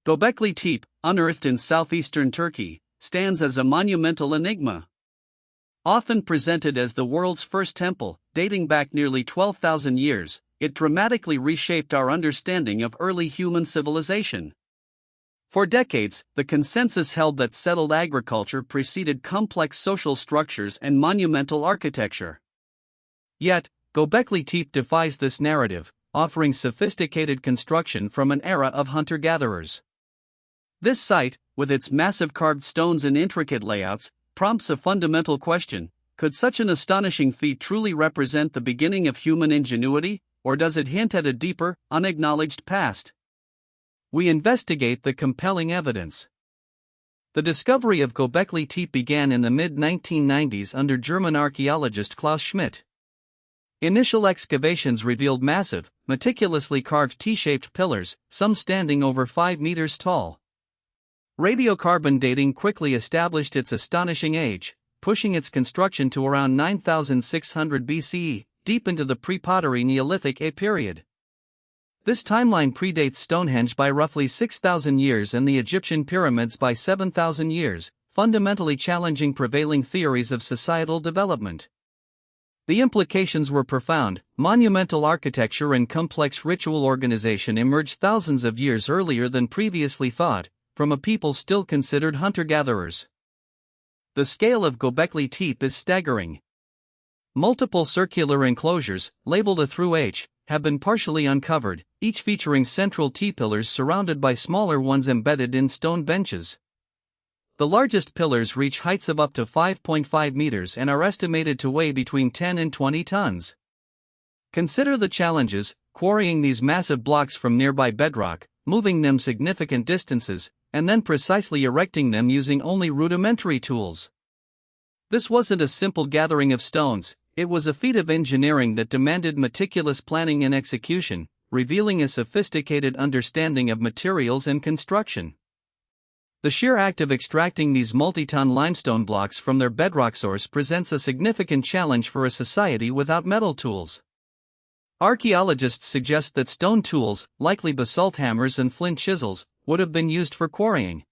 Göbekli Tepe, unearthed in southeastern Turkey, stands as a monumental enigma. Often presented as the world's first temple, dating back nearly 12,000 years, it dramatically reshaped our understanding of early human civilization. For decades, the consensus held that settled agriculture preceded complex social structures and monumental architecture. Yet, Göbekli Tepe defies this narrative, offering sophisticated construction from an era of hunter-gatherers. This site, with its massive carved stones and intricate layouts, prompts a fundamental question: could such an astonishing feat truly represent the beginning of human ingenuity, or does it hint at a deeper, unacknowledged past? We investigate the compelling evidence. The discovery of Göbekli Tepe began in the mid-1990s under German archaeologist Klaus Schmidt. Initial excavations revealed massive, meticulously carved T-shaped pillars, some standing over 5 meters tall. Radiocarbon dating quickly established its astonishing age, pushing its construction to around 9600 BCE, deep into the pre-pottery Neolithic A period. This timeline predates Stonehenge by roughly 6,000 years and the Egyptian pyramids by 7,000 years, fundamentally challenging prevailing theories of societal development. The implications were profound. Monumental architecture and complex ritual organization emerged thousands of years earlier than previously thought, from a people still considered hunter-gatherers. The scale of Göbekli Tepe is staggering. Multiple circular enclosures, labeled A through H, have been partially uncovered, each featuring central T-pillars surrounded by smaller ones embedded in stone benches. The largest pillars reach heights of up to 5.5 meters and are estimated to weigh between 10 and 20 tons. Consider the challenges: quarrying these massive blocks from nearby bedrock, moving them significant distances, and then precisely erecting them using only rudimentary tools. This wasn't a simple gathering of stones, it was a feat of engineering that demanded meticulous planning and execution, revealing a sophisticated understanding of materials and construction. The sheer act of extracting these multi-ton limestone blocks from their bedrock source presents a significant challenge for a society without metal tools. Archaeologists suggest that stone tools, likely basalt hammers and flint chisels, would have been used for quarrying.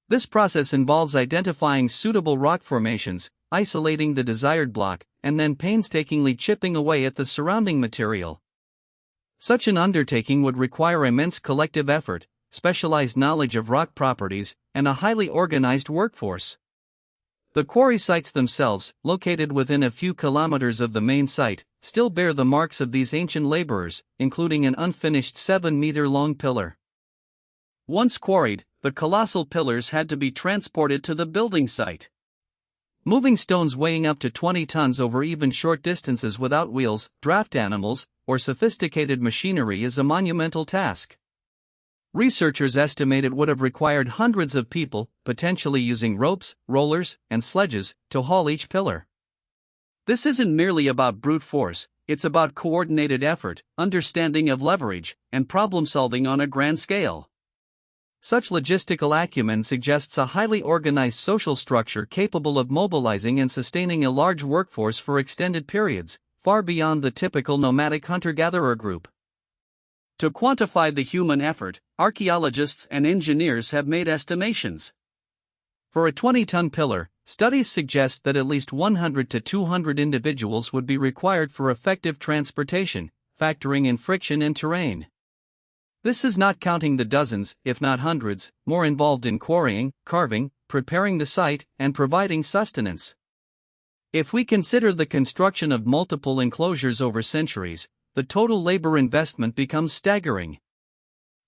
This process involves identifying suitable rock formations, isolating the desired block, and then painstakingly chipping away at the surrounding material. Such an undertaking would require immense collective effort, specialized knowledge of rock properties, and a highly organized workforce. The quarry sites themselves, located within a few kilometers of the main site, still bear the marks of these ancient laborers, including an unfinished 7-meter-long pillar. Once quarried, the colossal pillars had to be transported to the building site. Moving stones weighing up to 20 tons over even short distances without wheels, draft animals, or sophisticated machinery is a monumental task. Researchers estimate it would have required hundreds of people, potentially using ropes, rollers, and sledges, to haul each pillar. This isn't merely about brute force, it's about coordinated effort, understanding of leverage, and problem-solving on a grand scale. Such logistical acumen suggests a highly organized social structure capable of mobilizing and sustaining a large workforce for extended periods, far beyond the typical nomadic hunter-gatherer group. To quantify the human effort, archaeologists and engineers have made estimations. For a 20-ton pillar, studies suggest that at least 100 to 200 individuals would be required for effective transportation, factoring in friction and terrain. This is not counting the dozens, if not hundreds, more involved in quarrying, carving, preparing the site, and providing sustenance. If we consider the construction of multiple enclosures over centuries, the total labor investment becomes staggering.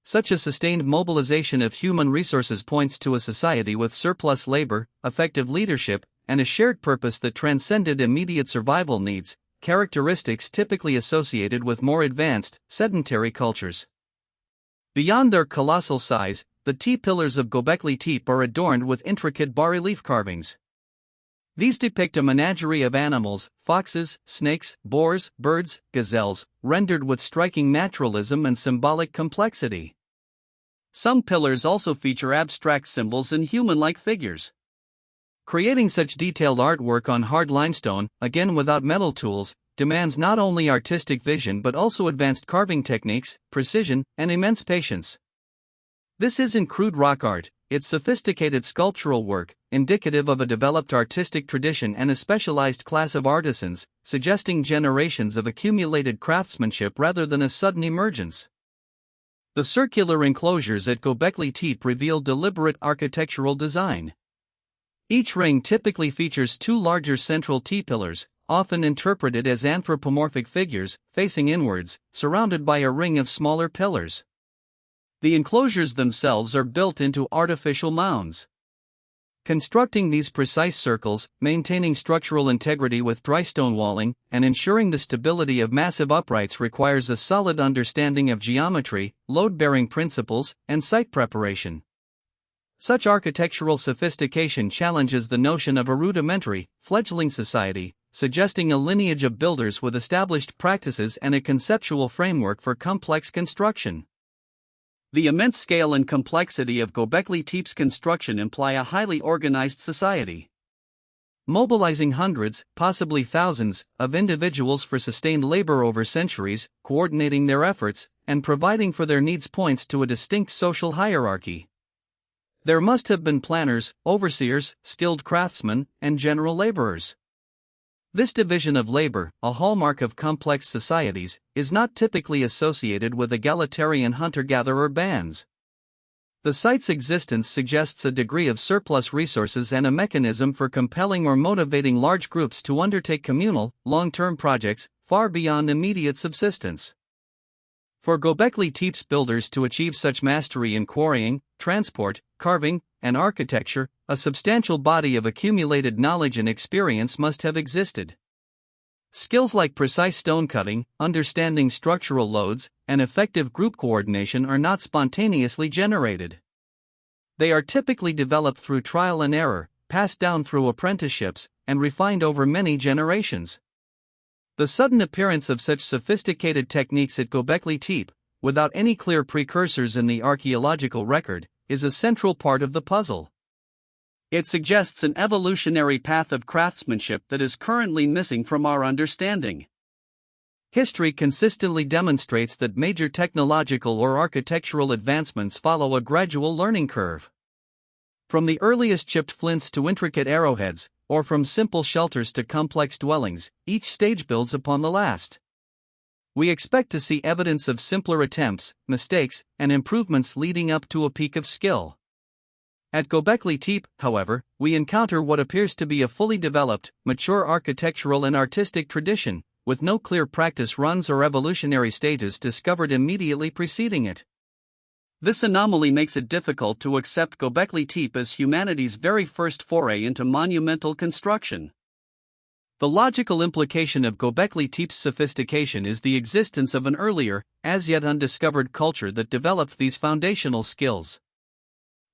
Such a sustained mobilization of human resources points to a society with surplus labor, effective leadership, and a shared purpose that transcended immediate survival needs, characteristics typically associated with more advanced, sedentary cultures. Beyond their colossal size, the T-pillars of Göbekli Tepe are adorned with intricate bas-relief carvings. These depict a menagerie of animals: foxes, snakes, boars, birds, gazelles, rendered with striking naturalism and symbolic complexity. Some pillars also feature abstract symbols and human-like figures. Creating such detailed artwork on hard limestone, again without metal tools, demands not only artistic vision but also advanced carving techniques, precision, and immense patience. This isn't crude rock art, it's sophisticated sculptural work, indicative of a developed artistic tradition and a specialized class of artisans, suggesting generations of accumulated craftsmanship rather than a sudden emergence. The circular enclosures at Göbekli Tepe reveal deliberate architectural design. Each ring typically features two larger central T-pillars, often interpreted as anthropomorphic figures, facing inwards, surrounded by a ring of smaller pillars. The enclosures themselves are built into artificial mounds. Constructing these precise circles, maintaining structural integrity with dry stone walling, and ensuring the stability of massive uprights requires a solid understanding of geometry, load-bearing principles, and site preparation. Such architectural sophistication challenges the notion of a rudimentary, fledgling society, suggesting a lineage of builders with established practices and a conceptual framework for complex construction. The immense scale and complexity of Göbekli Tepe's construction imply a highly organized society. Mobilizing hundreds, possibly thousands, of individuals for sustained labor over centuries, coordinating their efforts, and providing for their needs points to a distinct social hierarchy. There must have been planners, overseers, skilled craftsmen, and general laborers. This division of labor, a hallmark of complex societies, is not typically associated with egalitarian hunter-gatherer bands. The site's existence suggests a degree of surplus resources and a mechanism for compelling or motivating large groups to undertake communal, long-term projects, far beyond immediate subsistence. For Göbekli Tepe's builders to achieve such mastery in quarrying, transport, carving, and architecture, a substantial body of accumulated knowledge and experience must have existed. Skills like precise stone cutting, understanding structural loads, and effective group coordination are not spontaneously generated. They are typically developed through trial and error, passed down through apprenticeships, and refined over many generations. The sudden appearance of such sophisticated techniques at Göbekli Tepe, without any clear precursors in the archaeological record, is a central part of the puzzle. It suggests an evolutionary path of craftsmanship that is currently missing from our understanding. History consistently demonstrates that major technological or architectural advancements follow a gradual learning curve. From the earliest chipped flints to intricate arrowheads, or from simple shelters to complex dwellings, each stage builds upon the last. We expect to see evidence of simpler attempts, mistakes, and improvements leading up to a peak of skill. At Göbekli Tepe, however, we encounter what appears to be a fully developed, mature architectural and artistic tradition, with no clear practice runs or evolutionary stages discovered immediately preceding it. This anomaly makes it difficult to accept Göbekli Tepe as humanity's very first foray into monumental construction. The logical implication of Göbekli Tepe's sophistication is the existence of an earlier, as yet undiscovered culture that developed these foundational skills.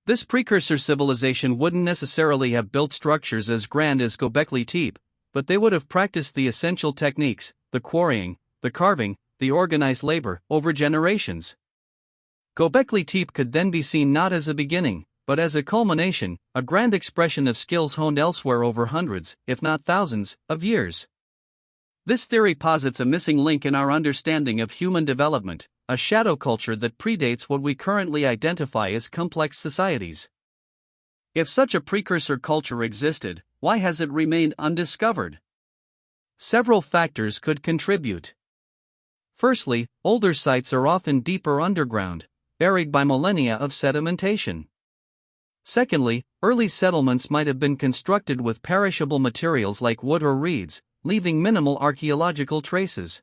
This precursor civilization wouldn't necessarily have built structures as grand as Göbekli Tepe, but they would have practiced the essential techniques, the quarrying, the carving, the organized labor, over generations. Göbekli Tepe could then be seen not as a beginning, but as a culmination, a grand expression of skills honed elsewhere over hundreds, if not thousands, of years. This theory posits a missing link in our understanding of human development, a shadow culture that predates what we currently identify as complex societies. If such a precursor culture existed, why has it remained undiscovered? Several factors could contribute. Firstly, older sites are often deeper underground, buried by millennia of sedimentation. Secondly, early settlements might have been constructed with perishable materials like wood or reeds, leaving minimal archaeological traces.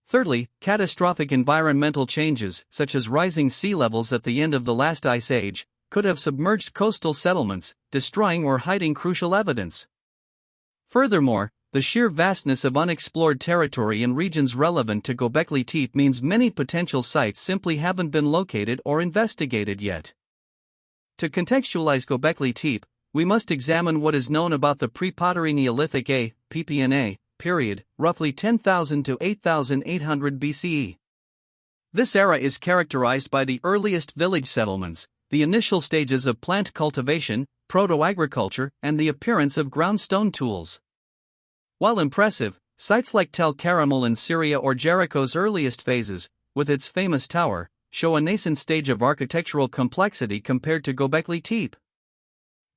Thirdly, catastrophic environmental changes, such as rising sea levels at the end of the last ice age, could have submerged coastal settlements, destroying or hiding crucial evidence. Furthermore, the sheer vastness of unexplored territory in regions relevant to Göbekli Tepe means many potential sites simply haven't been located or investigated yet. To contextualize Göbekli Tepe, we must examine what is known about the pre-pottery Neolithic A, PPNA, period, roughly 10,000 to 8,800 BCE. This era is characterized by the earliest village settlements, the initial stages of plant cultivation, proto-agriculture, and the appearance of ground stone tools. While impressive, sites like Tel Karamal in Syria or Jericho's earliest phases, with its famous tower, show a nascent stage of architectural complexity compared to Göbekli Tepe.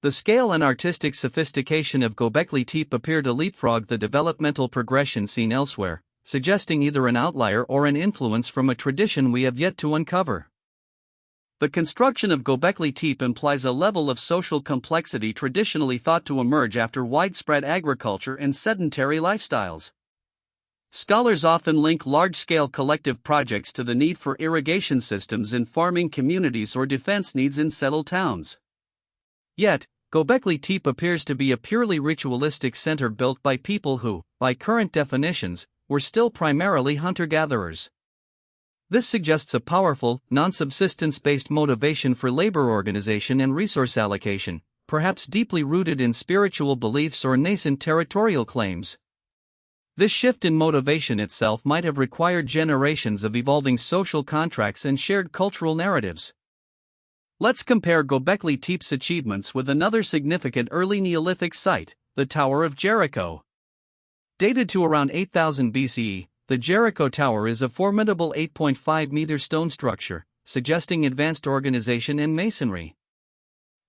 The scale and artistic sophistication of Göbekli Tepe appear to leapfrog the developmental progression seen elsewhere, suggesting either an outlier or an influence from a tradition we have yet to uncover. The construction of Göbekli Tepe implies a level of social complexity traditionally thought to emerge after widespread agriculture and sedentary lifestyles. Scholars often link large-scale collective projects to the need for irrigation systems in farming communities or defense needs in settled towns. Yet, Göbekli Tepe appears to be a purely ritualistic center built by people who, by current definitions, were still primarily hunter-gatherers. This suggests a powerful, non-subsistence-based motivation for labor organization and resource allocation, perhaps deeply rooted in spiritual beliefs or nascent territorial claims. This shift in motivation itself might have required generations of evolving social contracts and shared cultural narratives. Let's compare Göbekli Tepe's achievements with another significant early Neolithic site, the Tower of Jericho. Dated to around 8000 BCE, the Jericho Tower is a formidable 8.5-meter stone structure, suggesting advanced organization and masonry.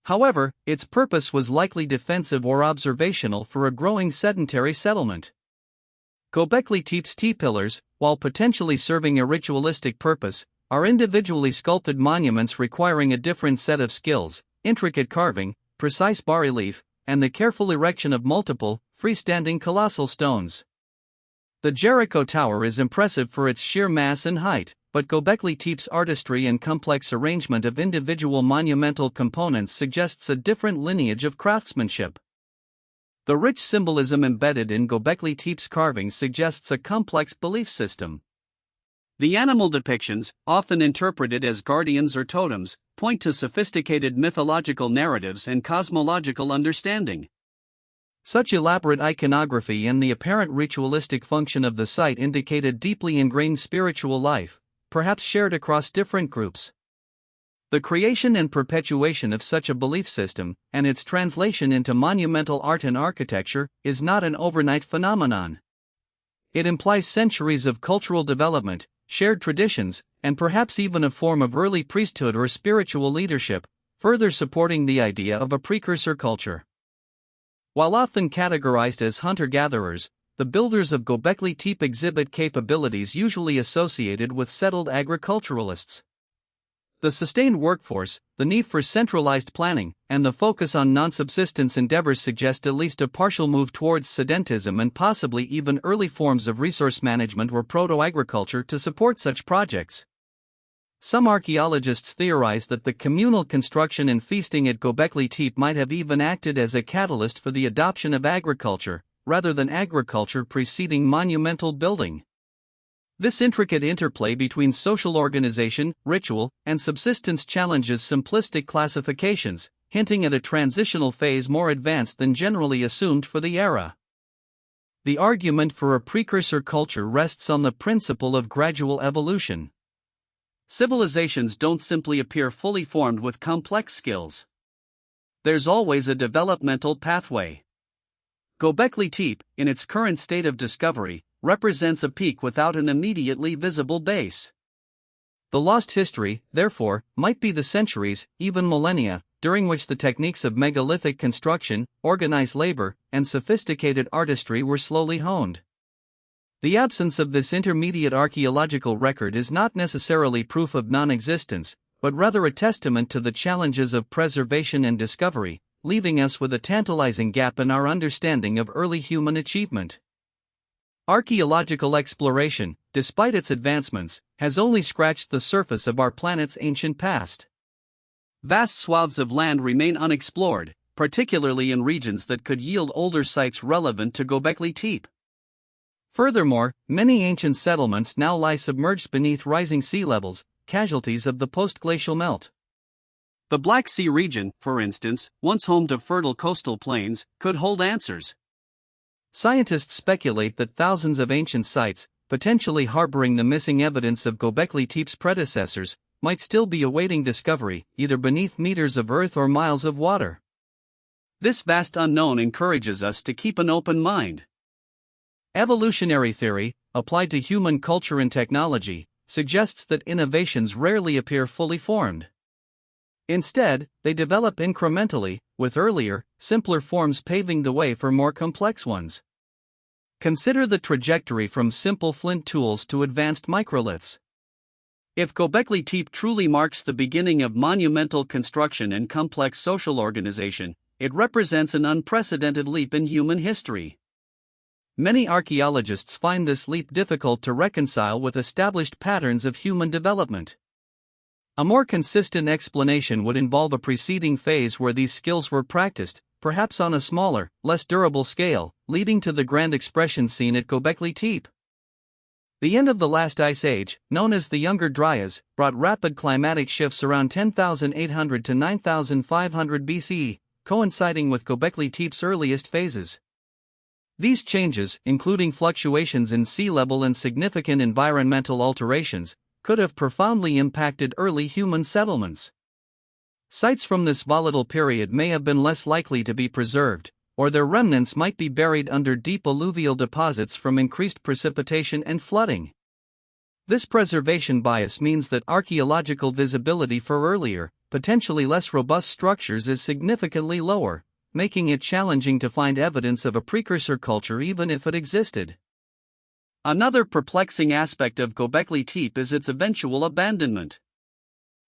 However, its purpose was likely defensive or observational for a growing sedentary settlement. Göbekli Tepe's T-pillars, while potentially serving a ritualistic purpose, are individually sculpted monuments requiring a different set of skills: intricate carving, precise bas-relief, and the careful erection of multiple, freestanding colossal stones. The Jericho Tower is impressive for its sheer mass and height, but Göbekli Tepe's artistry and complex arrangement of individual monumental components suggests a different lineage of craftsmanship. The rich symbolism embedded in Göbekli Tepe's carvings suggests a complex belief system. The animal depictions, often interpreted as guardians or totems, point to sophisticated mythological narratives and cosmological understanding. Such elaborate iconography and the apparent ritualistic function of the site indicate a deeply ingrained spiritual life, perhaps shared across different groups. The creation and perpetuation of such a belief system, and its translation into monumental art and architecture, is not an overnight phenomenon. It implies centuries of cultural development, shared traditions, and perhaps even a form of early priesthood or spiritual leadership, further supporting the idea of a precursor culture. While often categorized as hunter-gatherers, the builders of Göbekli Tepe exhibit capabilities usually associated with settled agriculturalists. The sustained workforce, the need for centralized planning, and the focus on non-subsistence endeavors suggest at least a partial move towards sedentism and possibly even early forms of resource management or proto-agriculture to support such projects. Some archaeologists theorize that the communal construction and feasting at Göbekli Tepe might have even acted as a catalyst for the adoption of agriculture, rather than agriculture preceding monumental building. This intricate interplay between social organization, ritual, and subsistence challenges simplistic classifications, hinting at a transitional phase more advanced than generally assumed for the era. The argument for a precursor culture rests on the principle of gradual evolution. Civilizations don't simply appear fully formed with complex skills. There's always a developmental pathway. Göbekli Tepe, in its current state of discovery, represents a peak without an immediately visible base. The lost history, therefore, might be the centuries, even millennia, during which the techniques of megalithic construction, organized labor, and sophisticated artistry were slowly honed. The absence of this intermediate archaeological record is not necessarily proof of non-existence, but rather a testament to the challenges of preservation and discovery, leaving us with a tantalizing gap in our understanding of early human achievement. Archaeological exploration, despite its advancements, has only scratched the surface of our planet's ancient past. Vast swaths of land remain unexplored, particularly in regions that could yield older sites relevant to Göbekli Tepe. Furthermore, many ancient settlements now lie submerged beneath rising sea levels, casualties of the post-glacial melt. The Black Sea region, for instance, once home to fertile coastal plains, could hold answers. Scientists speculate that thousands of ancient sites, potentially harboring the missing evidence of Göbekli Tepe's predecessors, might still be awaiting discovery, either beneath meters of earth or miles of water. This vast unknown encourages us to keep an open mind. Evolutionary theory, applied to human culture and technology, suggests that innovations rarely appear fully formed. Instead, they develop incrementally, with earlier, simpler forms paving the way for more complex ones. Consider the trajectory from simple flint tools to advanced microliths. If Göbekli Tepe truly marks the beginning of monumental construction and complex social organization, it represents an unprecedented leap in human history. Many archaeologists find this leap difficult to reconcile with established patterns of human development. A more consistent explanation would involve a preceding phase where these skills were practiced, perhaps on a smaller, less durable scale, leading to the grand expression seen at Göbekli Tepe. The end of the last ice age, known as the Younger Dryas, brought rapid climatic shifts around 10,800 to 9,500 BCE, coinciding with Göbekli Tepe's earliest phases. These changes, including fluctuations in sea level and significant environmental alterations, could have profoundly impacted early human settlements. Sites from this volatile period may have been less likely to be preserved, or their remnants might be buried under deep alluvial deposits from increased precipitation and flooding. This preservation bias means that archaeological visibility for earlier, potentially less robust structures is significantly lower, making it challenging to find evidence of a precursor culture even if it existed. Another perplexing aspect of Göbekli Tepe is its eventual abandonment.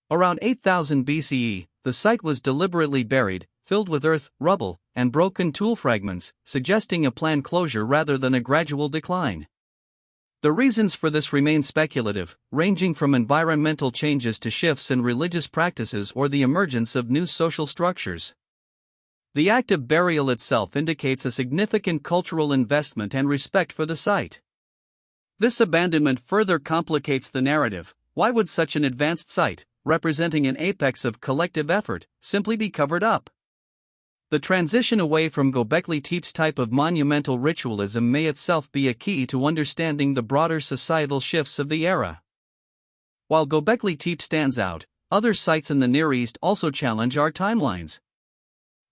Around 8000 BCE, the site was deliberately buried, filled with earth, rubble, and broken tool fragments, suggesting a planned closure rather than a gradual decline. The reasons for this remain speculative, ranging from environmental changes to shifts in religious practices or the emergence of new social structures. The act of burial itself indicates a significant cultural investment and respect for the site. This abandonment further complicates the narrative. Why would such an advanced site, representing an apex of collective effort, simply be covered up? The transition away from Göbekli Tepe's type of monumental ritualism may itself be a key to understanding the broader societal shifts of the era. While Göbekli Tepe stands out, other sites in the Near East also challenge our timelines.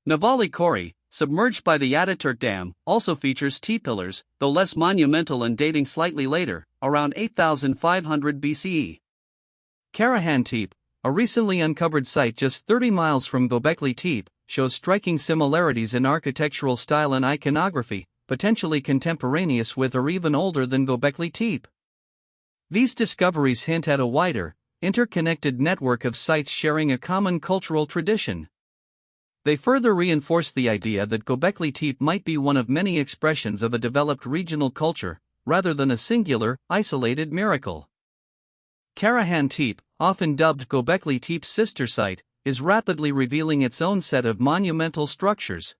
Navali Kori, submerged by the Ataturk Dam, also features T-pillars, though less monumental and dating slightly later, around 8500 BCE. Karahan Tepe, a recently uncovered site just 30 miles from Göbekli Tepe, shows striking similarities in architectural style and iconography, potentially contemporaneous with or even older than Göbekli Tepe. These discoveries hint at a wider, interconnected network of sites sharing a common cultural tradition. They further reinforce the idea that Göbekli Tepe might be one of many expressions of a developed regional culture, rather than a singular, isolated miracle. Karahan Tepe, often dubbed Göbekli Tepe's sister site, is rapidly revealing its own set of monumental structures.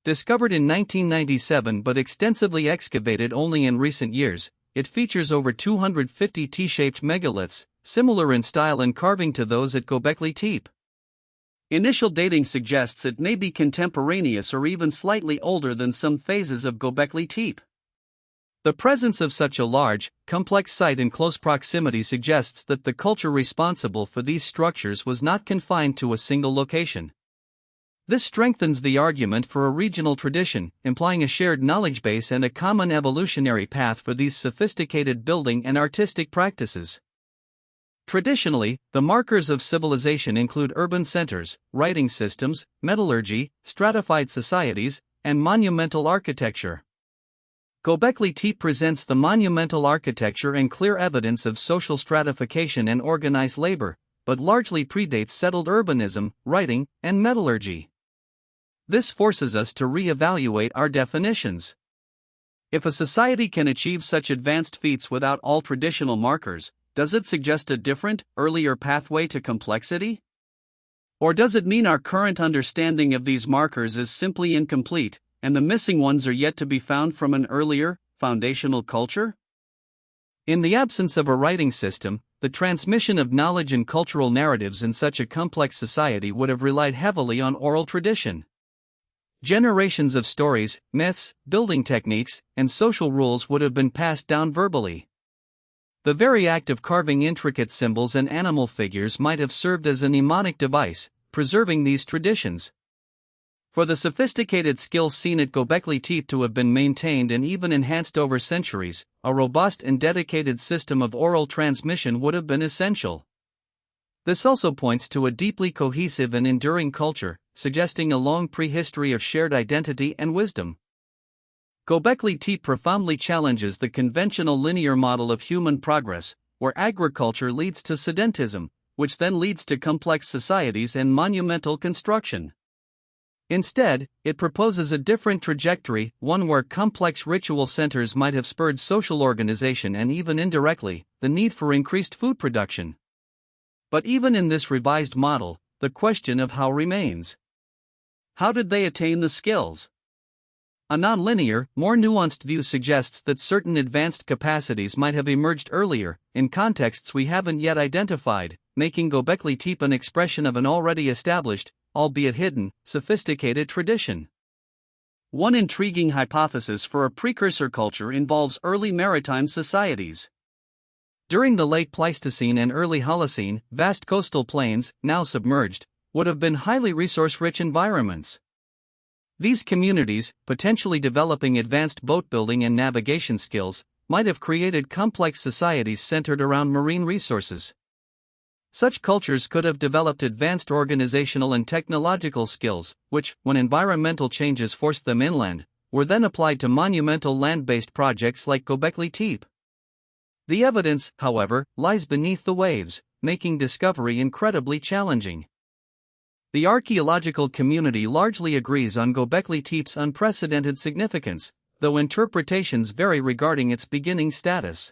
Discovered in 1997 but extensively excavated only in recent years, it features over 250 T-shaped megaliths, similar in style and carving to those at Göbekli Tepe. Initial dating suggests it may be contemporaneous or even slightly older than some phases of Göbekli Tepe. The presence of such a large, complex site in close proximity suggests that the culture responsible for these structures was not confined to a single location. This strengthens the argument for a regional tradition, implying a shared knowledge base and a common evolutionary path for these sophisticated building and artistic practices. Traditionally, the markers of civilization include urban centers, writing systems, metallurgy, stratified societies, and monumental architecture. Göbekli Tepe presents the monumental architecture and clear evidence of social stratification and organized labor, but largely predates settled urbanism, writing, and metallurgy. This forces us to re-evaluate our definitions. If a society can achieve such advanced feats without all traditional markers, does it suggest a different, earlier pathway to complexity? Or does it mean our current understanding of these markers is simply incomplete, and the missing ones are yet to be found from an earlier, foundational culture? In the absence of a writing system, the transmission of knowledge and cultural narratives in such a complex society would have relied heavily on oral tradition. Generations of stories, myths, building techniques, and social rules would have been passed down verbally. The very act of carving intricate symbols and animal figures might have served as a mnemonic device, preserving these traditions. For the sophisticated skills seen at Göbekli Tepe to have been maintained and even enhanced over centuries, a robust and dedicated system of oral transmission would have been essential. This also points to a deeply cohesive and enduring culture, suggesting a long prehistory of shared identity and wisdom. Göbekli Tepe profoundly challenges the conventional linear model of human progress, where agriculture leads to sedentism, which then leads to complex societies and monumental construction. Instead, it proposes a different trajectory, one where complex ritual centers might have spurred social organization and even indirectly, the need for increased food production. But even in this revised model, the question of how remains. How did they attain the skills? A non-linear, more nuanced view suggests that certain advanced capacities might have emerged earlier, in contexts we haven't yet identified, making Göbekli Tepe an expression of an already established, albeit hidden, sophisticated tradition. One intriguing hypothesis for a precursor culture involves early maritime societies. During the late Pleistocene and early Holocene, vast coastal plains, now submerged, would have been highly resource-rich environments. These communities, potentially developing advanced boat-building and navigation skills, might have created complex societies centered around marine resources. Such cultures could have developed advanced organizational and technological skills, which, when environmental changes forced them inland, were then applied to monumental land-based projects like Göbekli Tepe. The evidence, however, lies beneath the waves, making discovery incredibly challenging. The archaeological community largely agrees on Göbekli Tepe's unprecedented significance, though interpretations vary regarding its beginning status.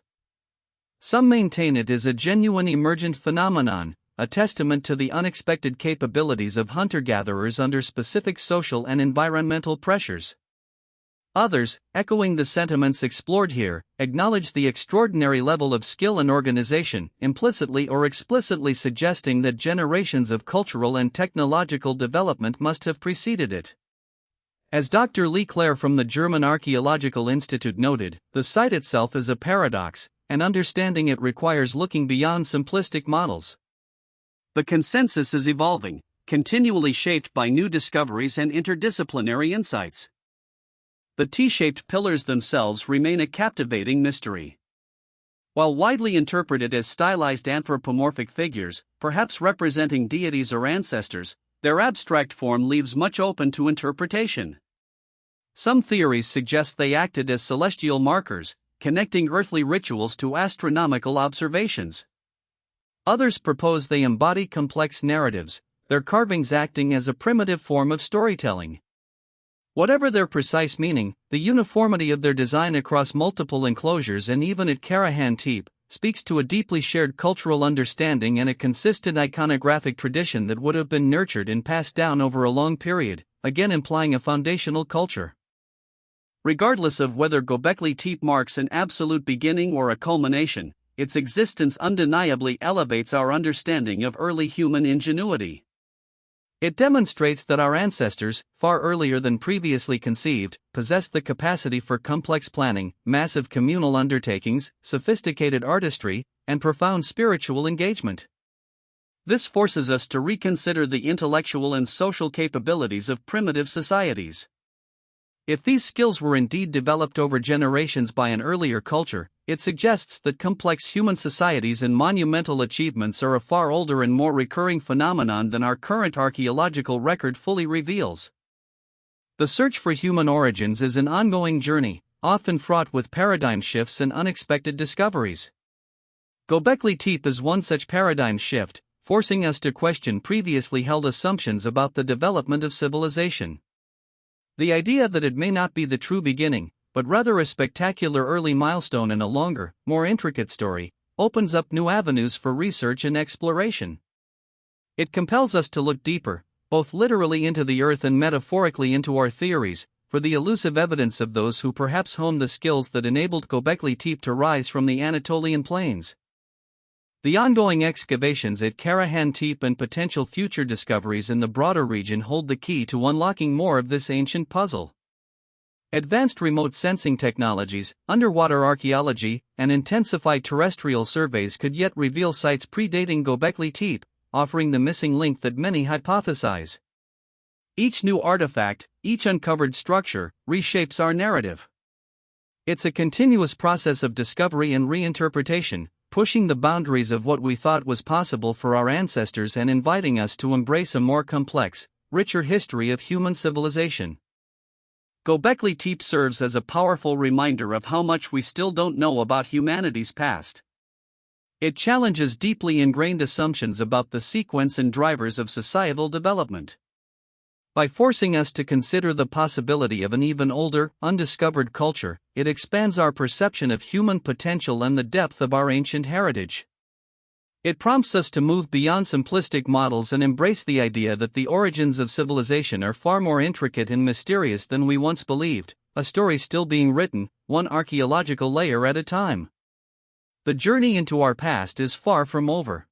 Some maintain it is a genuine emergent phenomenon, a testament to the unexpected capabilities of hunter-gatherers under specific social and environmental pressures. Others, echoing the sentiments explored here, acknowledge the extraordinary level of skill and organization, implicitly or explicitly suggesting that generations of cultural and technological development must have preceded it. As Dr. Lee Clare from the German Archaeological Institute noted, the site itself is a paradox, and understanding it requires looking beyond simplistic models. The consensus is evolving, continually shaped by new discoveries and interdisciplinary insights. The T-shaped pillars themselves remain a captivating mystery. While widely interpreted as stylized anthropomorphic figures, perhaps representing deities or ancestors, their abstract form leaves much open to interpretation. Some theories suggest they acted as celestial markers, connecting earthly rituals to astronomical observations. Others propose they embody complex narratives, their carvings acting as a primitive form of storytelling. Whatever their precise meaning, the uniformity of their design across multiple enclosures and even at Karahan Tepe speaks to a deeply shared cultural understanding and a consistent iconographic tradition that would have been nurtured and passed down over a long period, again implying a foundational culture. Regardless of whether Göbekli Tepe marks an absolute beginning or a culmination, its existence undeniably elevates our understanding of early human ingenuity. It demonstrates that our ancestors, far earlier than previously conceived, possessed the capacity for complex planning, massive communal undertakings, sophisticated artistry, and profound spiritual engagement. This forces us to reconsider the intellectual and social capabilities of primitive societies. If these skills were indeed developed over generations by an earlier culture, it suggests that complex human societies and monumental achievements are a far older and more recurring phenomenon than our current archaeological record fully reveals. The search for human origins is an ongoing journey, often fraught with paradigm shifts and unexpected discoveries. Göbekli Tepe is one such paradigm shift, forcing us to question previously held assumptions about the development of civilization. The idea that it may not be the true beginning, but rather a spectacular early milestone in a longer, more intricate story, opens up new avenues for research and exploration. It compels us to look deeper, both literally into the earth and metaphorically into our theories, for the elusive evidence of those who perhaps honed the skills that enabled Göbekli Tepe to rise from the Anatolian plains. The ongoing excavations at Karahan Tepe and potential future discoveries in the broader region hold the key to unlocking more of this ancient puzzle. Advanced remote sensing technologies, underwater archaeology, and intensified terrestrial surveys could yet reveal sites predating Göbekli Tepe, offering the missing link that many hypothesize. Each new artifact, each uncovered structure, reshapes our narrative. It's a continuous process of discovery and reinterpretation, pushing the boundaries of what we thought was possible for our ancestors and inviting us to embrace a more complex, richer history of human civilization. Göbekli Tepe serves as a powerful reminder of how much we still don't know about humanity's past. It challenges deeply ingrained assumptions about the sequence and drivers of societal development. By forcing us to consider the possibility of an even older, undiscovered culture, it expands our perception of human potential and the depth of our ancient heritage. It prompts us to move beyond simplistic models and embrace the idea that the origins of civilization are far more intricate and mysterious than we once believed, a story still being written, one archaeological layer at a time. The journey into our past is far from over.